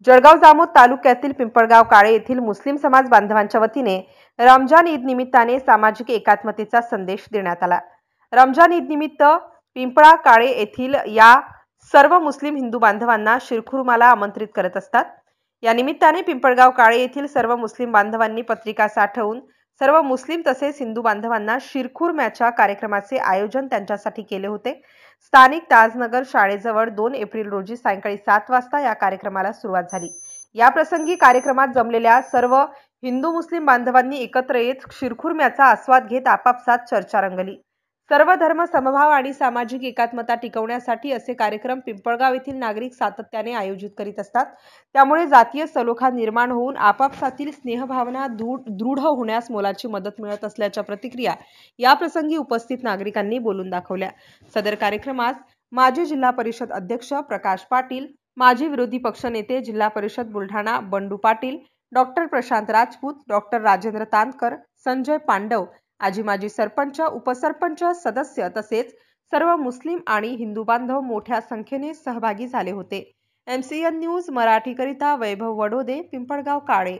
जळगाव जामोद तालुक्यातील पिंपळगाव काळे येथील मुस्लिम समाज बांधवांच्या वतीने रमजान ईद निमित्ताने सामाजिक एकात्मतेचा संदेश देण्यात आला। रमजान ईद निमित्त पिंपळा काळे येथील या सर्व मुस्लिम हिंदू बांधवांना शिरखुर्माला आमंत्रित करत असतात। या निमित्ताने पिंपळगाव काळे येथील सर्व मुस्लिम बांधवांनी पत्रिका साठवून सर्व मुस्लिम तसेच हिंदू बांधवांना शिरखुर्म्याच्या कार्यक्रमाचे आयोजन त्यांच्यासाठी केले होते। स्थानिक ताजनगर शाळेजवळ 2 एप्रिल रोजी सायंकाळी 7 वाजता या कार्यक्रमाला सुरुवात झाली। या प्रसंगी कार्यक्रमात जमलेल्या सर्व हिंदू मुस्लिम बांधवांनी एकत्र येत शिरखुर्म्याचा आस्वाद घेत आपापसात चर्चा रंगली। सर्व धर्म समभाव आणि सामाजिक एकात्मता टिकवण्यासाठी असे कार्यक्रम पिंपळगाव येथील नागरिक सातत्याने आयोजित करीत असतात। त्यामुळे जातीय सलोखा निर्माण होऊन आपापसातील स्नेहभावना दृढ होण्यास मोलाची मदत मिळत असल्याच्या प्रतिक्रिया या प्रसंगी उपस्थित नागरिकांनी बोलून दाखवल्या। सदर कार्यक्रमास माजी जिल्हा परिषद अध्यक्ष प्रकाश पाटील, माजी विरोधी पक्षनेते जिल्हा परिषद बुलढाणा बंडू पाटील, डॉक्टर प्रशांत राजपूत, डॉक्टर राजेंद्र तांदकर, संजय पांडव, आजी माजी सरपंच, उपसरपंच, सदस्य तसेच सर्व मुस्लिम आणि हिंदू बांधव मोठ्या संख्येने सहभागी झाले होते। MCN न्यूज मराठीकरिता वैभव वडोदे, पिंपळगाव काळे।